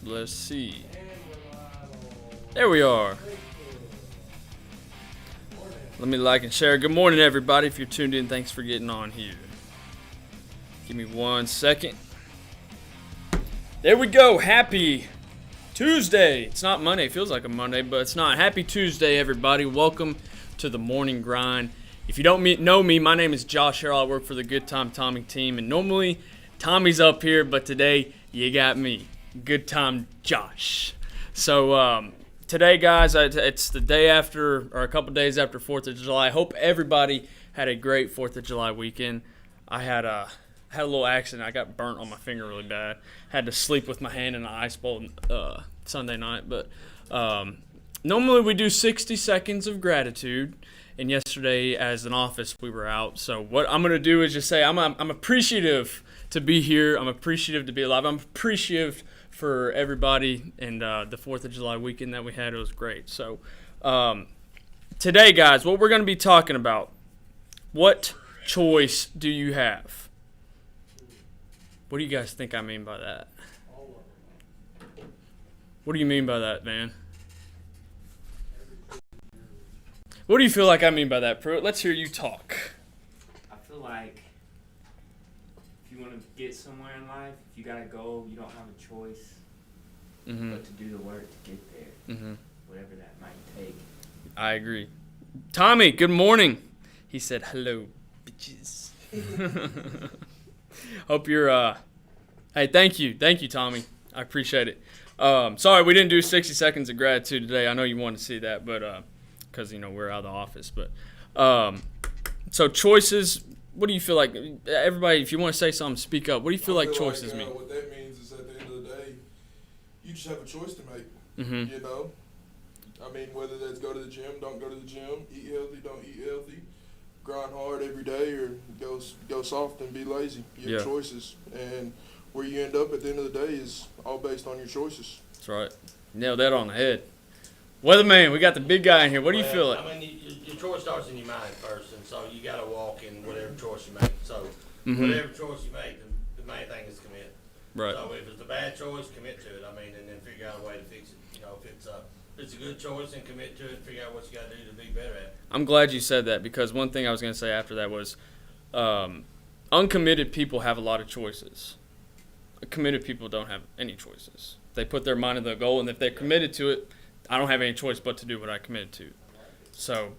Let's see. There we are. Let me like and share. Good morning, everybody. If you're tuned in, thanks for getting on here. Give me 1 second. There we go. Happy Tuesday. It's not Monday. It feels like a Monday, but it's not. Happy Tuesday, everybody. Welcome to the morning grind. If you don't know me, my name is Josh Harrell. I work for the GoodTimeTommy team, and normally Tommy's up here, but today you got me, Good Time Josh. So today, guys, it's the day after, or a couple days after 4th of July. I hope everybody had a great 4th of July weekend. I had a little accident. I got burnt on my finger really bad. Had to sleep with my hand in an ice bowl Sunday night. But normally we do 60 seconds of gratitude. And yesterday, as an office, we were out. So what I'm going to do is just say I'm appreciative to be here. I'm appreciative to be alive. I'm appreciative for everybody and the 4th of July weekend that we had. It was great. So today, guys, what we're going to be talking about, what choice do you have? What do you guys think I mean by that? What do you mean by that, man? What do you feel like I mean by that, Pruitt? Let's hear you talk. I feel like if you want to get somewhere in life, if you got a goal, you don't have a choice but to do the work to get there, whatever that might take. I agree. Tommy, good morning. He said, hello, bitches. Hope you're, hey, thank you, Tommy. I appreciate it. Sorry, we didn't do 60 seconds of gratitude today. I know you wanted to see that, but because, we're out of the office. But so choices, what do you feel like? Everybody, if you want to say something, speak up. What do you feel like choices mean? What that means is at the end of the day, you just have a choice to make, I mean, whether that's go to the gym, don't go to the gym, eat healthy, don't eat healthy, grind hard every day, or go soft and be lazy. You have choices. And where you end up at the end of the day is all based on your choices. That's right. Nailed that on the head. Weatherman, we got the big guy in here. What do you feel like? I mean, your choice starts in your mind first, and so you got to walk in whatever choice you make. So whatever choice you make, the main thing is commit. Right. So if it's a bad choice, commit to it. I mean, and then figure out a way to fix it. If it's a good choice, then commit to it and figure out what you got to do to be better at it. I'm glad you said that, because one thing I was going to say after that was uncommitted people have a lot of choices. Committed people don't have any choices. They put their mind on the goal, and if they're committed to it, I don't have any choice but to do what I committed to. So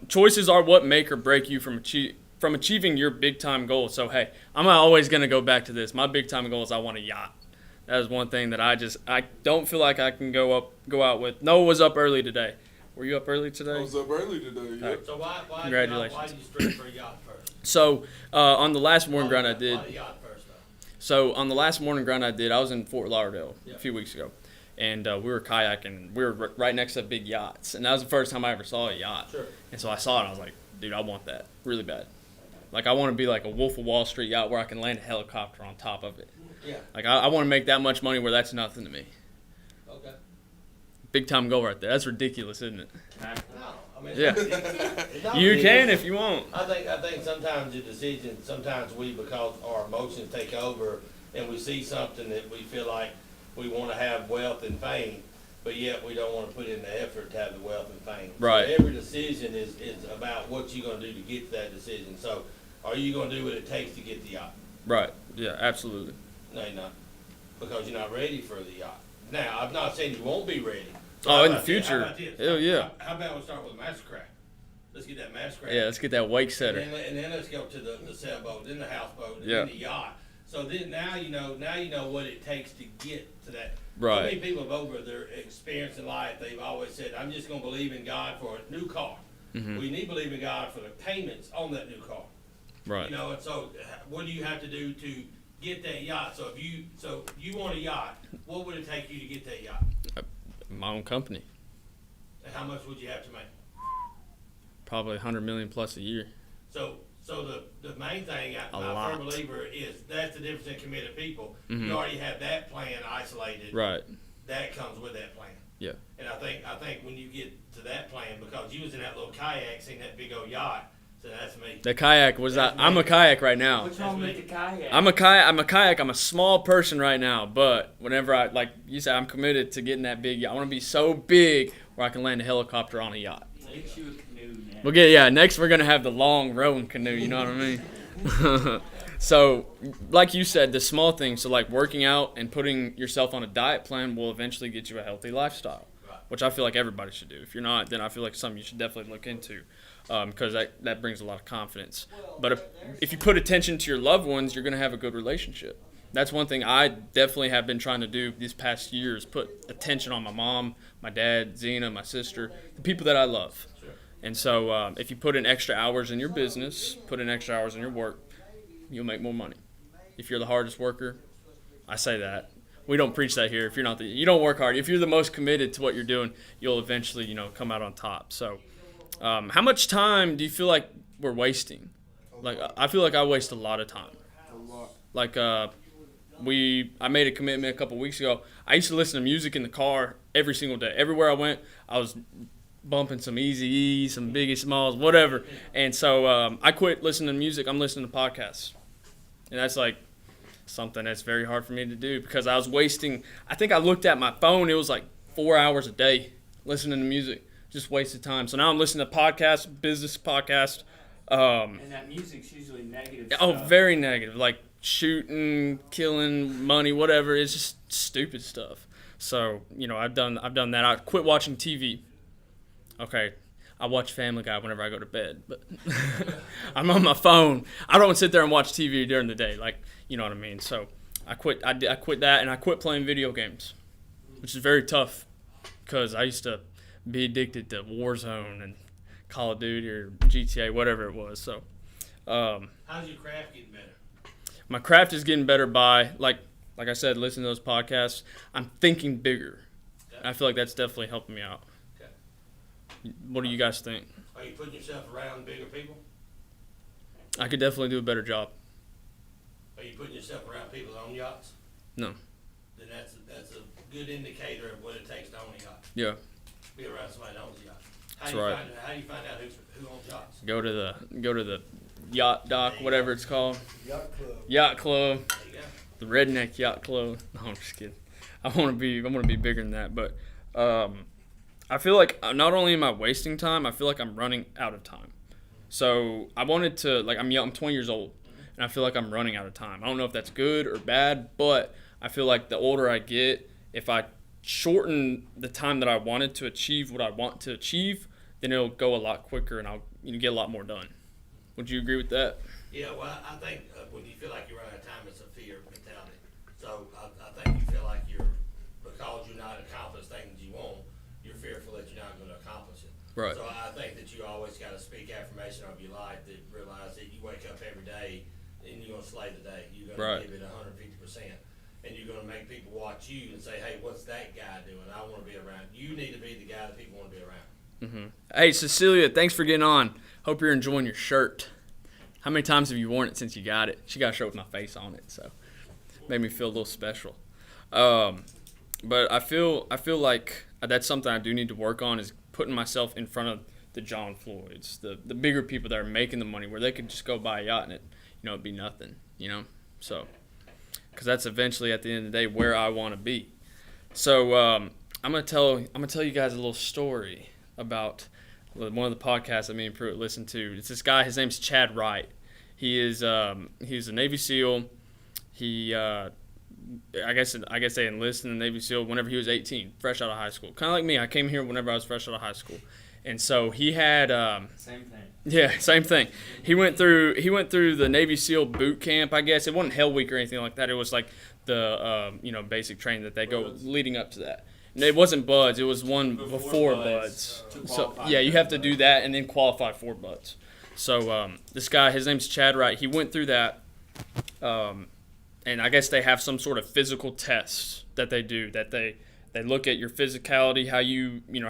choices are what make or break you from achieving your big-time goal. So, hey, I'm always going to go back to this. My big-time goal is I want a yacht. That is one thing that I don't feel like I can go out with. Noah was up early today. Were you up early today? I was up early today, yeah. So why Congratulations. why do you stretch for a yacht first? So on the last morning grind I did. Why the yacht first, though? So on the last morning grind I did, I was in Fort Lauderdale a few weeks ago. And we were kayaking. We were right next to big yachts. And that was the first time I ever saw a yacht. Sure. And so I saw it, and I was like, dude, I want that really bad. Like, I want to be like a Wolf of Wall Street yacht where I can land a helicopter on top of it. Yeah. Like, I want to make that much money where that's nothing to me. Okay. Big time goal right there. That's ridiculous, isn't it? No. I mean, Yeah. it's not You ridiculous. can if you want. I think sometimes the decision, because our emotions take over and we see something that we feel like we want to have wealth and fame, but yet we don't want to put in the effort to have the wealth and fame. Right. So every decision is about what you're going to do to get to that decision. So are you going to do what it takes to get the yacht? Right. Yeah, absolutely. No, you're not. Because you're not ready for the yacht. Now, I'm not saying you won't be ready. So Oh, how in the about this? future. How about this? Hell yeah. How about we start with Mastercraft? Let's get that Mastercraft. Yeah, let's get that wake setter. And then let's go to the sailboat, then the houseboat, and Yeah. then the yacht. So then now you know what it takes to get to that. Right. So many people have over their experience in life, they've always said, I'm just going to believe in God for a new car. Mm-hmm. Well, you need to believe in God for the payments on that new car. Right. And so what do you have to do to get that yacht? So if you want a yacht, what would it take you to get that yacht? My own company. And how much would you have to make? Probably 100 million plus a year. So the main thing, A my lot. firm believer is that's the difference in committed people. Mhm. You already have that plan isolated. Right. That comes with that plan. Yeah. And I think when you get to that plan, because you was in that little kayak, seeing that big old yacht, So that's me. The kayak was that. I'm a kayak right now. What's wrong with the kayak? I'm a kayak. I'm a small person right now, but whenever I, like you said, I'm committed to getting that big yacht. I want to be so big where I can land a helicopter on a yacht. Get you a canoe now. Next we're gonna have the long rowing canoe. You know what I mean? So, like you said, the small things. So, like working out and putting yourself on a diet plan will eventually get you a healthy lifestyle, which I feel like everybody should do. If you're not, then I feel like something you should definitely look into. Because that brings a lot of confidence. But if you put attention to your loved ones, you're going to have a good relationship. That's one thing I definitely have been trying to do these past years, put attention on my mom, my dad, Zena, my sister, the people that I love. And so if you put in extra hours in your business, put in extra hours in your work, you'll make more money. If you're the hardest worker, I say that. We don't preach that here. If you're not you don't work hard. If you're the most committed to what you're doing, you'll eventually, come out on top. So how much time do you feel like we're wasting? Like, I feel like I waste a lot of time. A lot. Like, I made a commitment a couple weeks ago. I used to listen to music in the car every single day. Everywhere I went, I was bumping some Eazy-E, some Biggie Smalls, whatever. And so I quit listening to music. I'm listening to podcasts. And that's like something that's very hard for me to do because I was wasting, I think I looked at my phone, it was like 4 hours a day listening to music. Just wasted time. So now I'm listening to podcasts, business podcasts. And that music's usually negative stuff. Very negative. Like shooting, killing, money, whatever. It's just stupid stuff. So, I've done that. I quit watching TV. Okay. I watch Family Guy whenever I go to bed, but I'm on my phone. I don't sit there and watch TV during the day. Like, you know what I mean? So I quit that, and I quit playing video games, which is very tough because I used to be addicted to Warzone and Call of Duty or GTA, whatever it was. So, how's your craft getting better? My craft is getting better by, like I said, listening to those podcasts. I'm thinking bigger. Okay. I feel like that's definitely helping me out. Okay. What do you guys think? Are you putting yourself around bigger people? I could definitely do a better job. Are you putting yourself around people on yachts? No. Then that's a good indicator of what it takes to own a yacht. Yeah. Be around somebody that owns a yacht. That's right. How do you find out who owns yachts? Go to the yacht dock, whatever it's called. Yacht Club. Yacht Club. There you go. The Redneck Yacht Club. No, I'm just kidding. I want to be bigger than that, but I feel like not only am I wasting time, I feel like I'm running out of time. So I wanted to, I'm young, I'm 20 years old, and I feel like I'm running out of time. I don't know if that's good or bad, but I feel like the older I get, if I shorten the time that I wanted to achieve what I want to achieve, then it'll go a lot quicker and I'll get a lot more done. Would you agree with that? Yeah, well, I think when you feel like you're running out of time, it's a fear mentality. So I think you feel like because you're not accomplishing things you want, you're fearful that you're not going to accomplish it. Right. So I think that you always got to speak affirmation of your life that realize that you wake up every day and you're going to slay the day. You're going to give it 150%. And you're going to make people watch you and say, hey, what's that guy doing? I want to be around. You need to be the guy that people want to be around. Mm-hmm. Hey, Cecilia, thanks for getting on. Hope you're enjoying your shirt. How many times have you worn it since you got it? She got a shirt with my face on it, so made me feel a little special. But I feel like that's something I do need to work on is putting myself in front of the John Floyds, the bigger people that are making the money where they could just go buy a yacht and it'd be nothing, So, because that's eventually at the end of the day where I want to be. So I'm gonna tell you guys a little story about one of the podcasts that me and Pruitt listen to. It's this guy. His name's Chad Wright. He's a Navy SEAL. He I guess they enlisted in the Navy SEAL whenever he was 18, fresh out of high school. Kind of like me. I came here whenever I was fresh out of high school, and so he had same thing. Yeah, same thing. He went through the Navy SEAL boot camp. I guess it wasn't Hell Week or anything like that. It was like the basic training that they go leading up to that. And it wasn't Buds. It was one before Buds. So yeah, you have to do that and then qualify for Buds. So this guy, his name's Chad Wright. He went through that, and I guess they have some sort of physical tests that they do. That they look at your physicality, how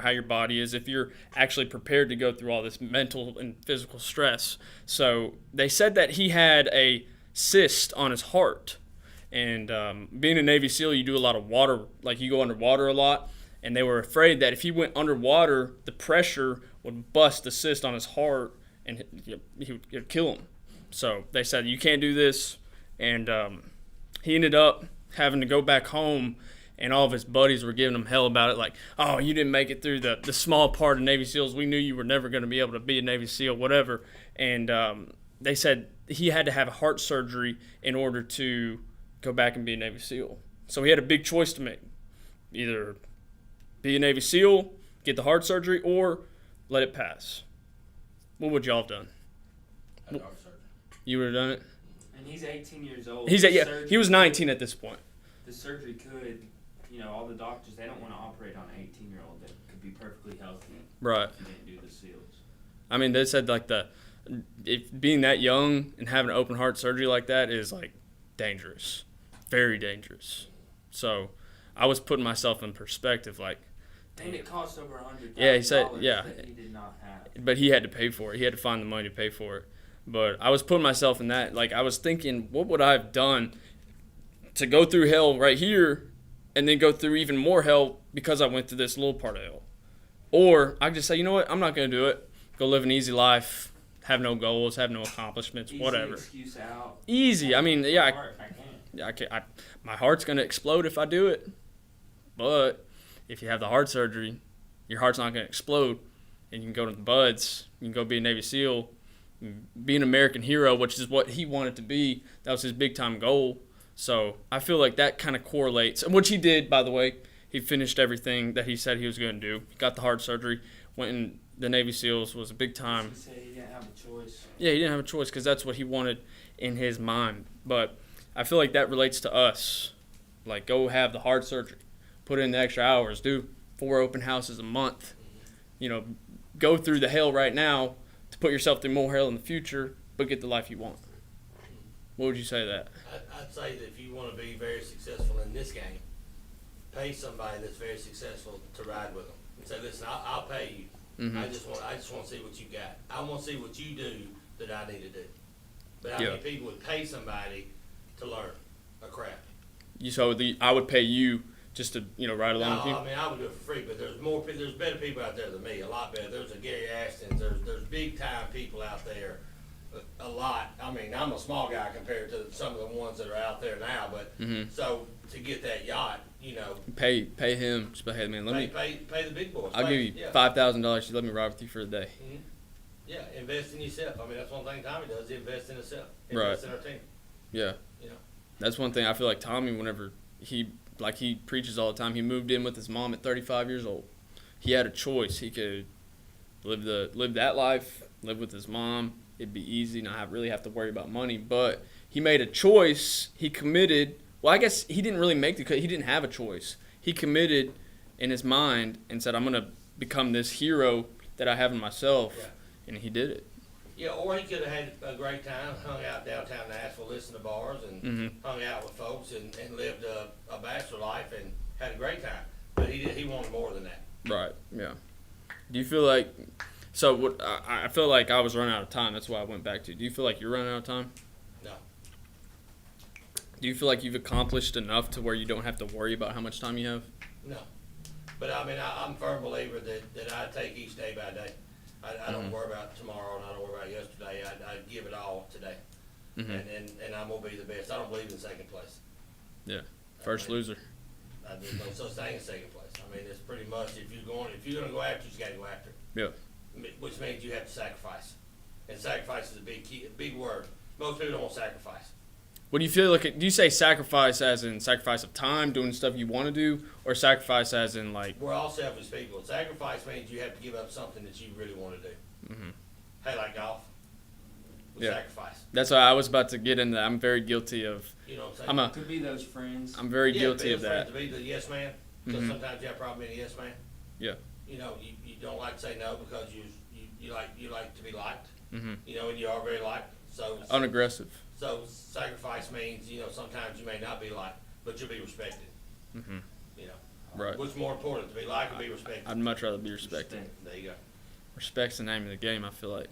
how your body is, if you're actually prepared to go through all this mental and physical stress. So they said that he had a cyst on his heart. And being a Navy SEAL, you do a lot of water, like you go underwater a lot. And they were afraid that if he went underwater, the pressure would bust the cyst on his heart and he would kill him. So they said, you can't do this. And he ended up having to go back home, and all of his buddies were giving him hell about it, like, oh, you didn't make it through the small part of Navy SEALs. We knew you were never going to be able to be a Navy SEAL, whatever. And they said he had to have heart surgery in order to go back and be a Navy SEAL. So he had a big choice to make. Either be a Navy SEAL, get the heart surgery, or let it pass. What would y'all have done? Had heart surgery. You would have done it? And he's 18 years old. He was 19 at this point. The surgery could, all the doctors, they don't want to operate on an 18-year-old that could be perfectly healthy. Right. If you didn't do the SEALs. I mean, they said like if being that young and having an open heart surgery like that is like dangerous, very dangerous. So I was putting myself in perspective, like, and it cost over $100,000. Yeah, he said, that he did not have. But he had to pay for it. He had to find the money to pay for it. But I was putting myself in that. Like, I was thinking, what would I have done to go through hell right here and then go through even more hell because I went through this little part of hell? Or I could just say, you know what, I'm not going to do it. Go live an easy life, have no goals, have no accomplishments, Easy whatever. Excuse out. Easy. I mean, yeah, I can't. my heart's going to explode if I do it. But if you have the heart surgery, your heart's not going to explode. And you can go to the buds. You can go be a Navy SEAL, be an American hero, which is what he wanted to be. That was his big-time goal. So I feel like that kind of correlates. Which he did, by the way. He finished everything that he said he was going to do. Got the heart surgery. Went in the Navy SEALs. Was a big-time. He said he didn't have a choice. Yeah, he didn't have a choice because that's what he wanted in his mind. But I feel like that relates to us. Like, go have the heart surgery. Put in the extra hours. Do 4 open houses a month. Go through the hell right now to put yourself through more hell in the future, but get the life you want. What would you say to that? I'd say that if you want to be very successful in this game, pay somebody that's very successful to ride with them and say, listen, I'll pay you. Mm-hmm. I just want to see what you got. I want to see what you do that I need to do. But how Yeah. many people would pay somebody to learn a craft? I would pay you just to ride along with you. No, I mean, I would do it for free, but there's better people out there than me, a lot better. There's a Gary Ashton, there's big time people out there, a lot. I mean, I'm a small guy compared to some of the ones that are out there now, but so to get that yacht, Pay him. Just hey man, pay the big boys. I'll give you $5,000 to let me ride with you for a day. Mm-hmm. Yeah, invest in yourself. I mean, that's one thing Tommy does. He invests in himself. Right. Invest in our team. Yeah. That's one thing I feel like Tommy, whenever he preaches all the time, he moved in with his mom at 35 years old. He had a choice. He could live that life, live with his mom. It'd be easy, not really have to worry about money. But he made a choice. He committed. Well, I guess he didn't really make he didn't have a choice. He committed in his mind and said, I'm going to become this hero that I have in myself. Yeah. And he did it. Yeah, or he could have had a great time, hung out downtown Nashville, listened to bars, and hung out with folks, and lived a bachelor life and had a great time. But he wanted more than that. Right. Yeah. Do you feel like? So what? I feel like I was running out of time. That's why I went back to. Do you feel like you're running out of time? No. Do you feel like you've accomplished enough to where you don't have to worry about how much time you have? No. But I mean, I'm a firm believer that I take each day by day. I don't worry about tomorrow, and I don't worry about yesterday. I give it all today, and I'm gonna be the best. I don't believe in second place. Yeah, first loser. There's no such thing as second place. I mean, it's pretty much if you're gonna go after it, you gotta go after it. Yeah. Which means you have to sacrifice, and sacrifice is a big word. Most people don't want sacrifice. What do you feel like? Do you say sacrifice as in sacrifice of time, doing stuff you want to do, or sacrifice as in like? We're all selfish people. Sacrifice means you have to give up something that you really want to do. Hey, like golf. Sacrifice. That's why I was about to get into that. I'm very guilty of. You know what I'm saying? To be those friends. I'm very guilty of that. To be the yes man. Because sometimes you have a problem being a yes man. Yeah. You don't like to say no because you like to be liked. And you are very liked. So unaggressive. So sacrifice means sometimes you may not be liked, but you'll be respected. Right. What's more important, to be liked or be respected? I'd much rather be respected. There you go. Respect's the name of the game, I feel like.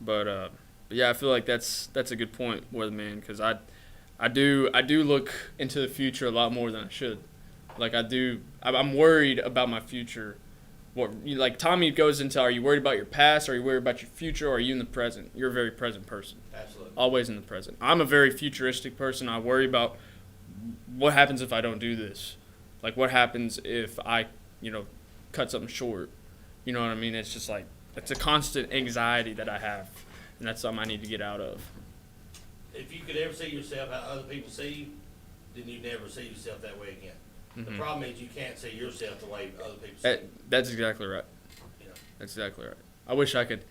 But yeah, I feel like that's a good point, Weatherman, because I do look into the future a lot more than I should. Like I'm worried about my future Like Tommy goes into, are you worried about your past? Are you worried about your future? Or are you in the present? You're a very present person. Absolutely. Always in the present. I'm a very futuristic person. I worry about what happens if I don't do this. Like, what happens if I, cut something short? You know what I mean? It's just like, it's a constant anxiety that I have, and that's something I need to get out of. If you could ever see yourself how other people see you, then you'd never see yourself that way again. The problem is you can't see yourself the way other people see you. That's exactly right. You know? That's exactly right. I wish I could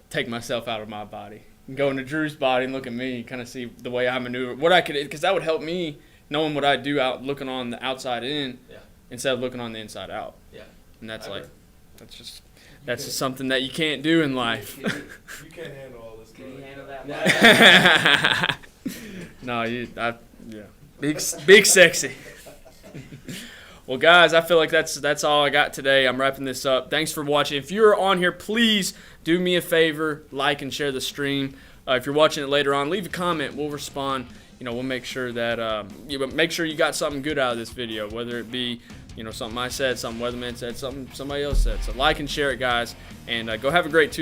take myself out of my body and go into Drew's body and look at me and kind of see the way I maneuver. Because that would help me knowing what I do out looking on the outside in instead of looking on the inside out. Yeah. And that's just something that you can't do in life. You can't handle all this. Can you handle that? No, big sexy. Well, guys, I feel like that's all I got today. I'm wrapping this up. Thanks for watching. If you're on here, please do me a favor, like and share the stream. If you're watching it later on, leave a comment. We'll respond. We'll make sure that make sure you got something good out of this video, whether it be something I said, something Weatherman said, something somebody else said. So like and share it, guys, and go have a great Tuesday.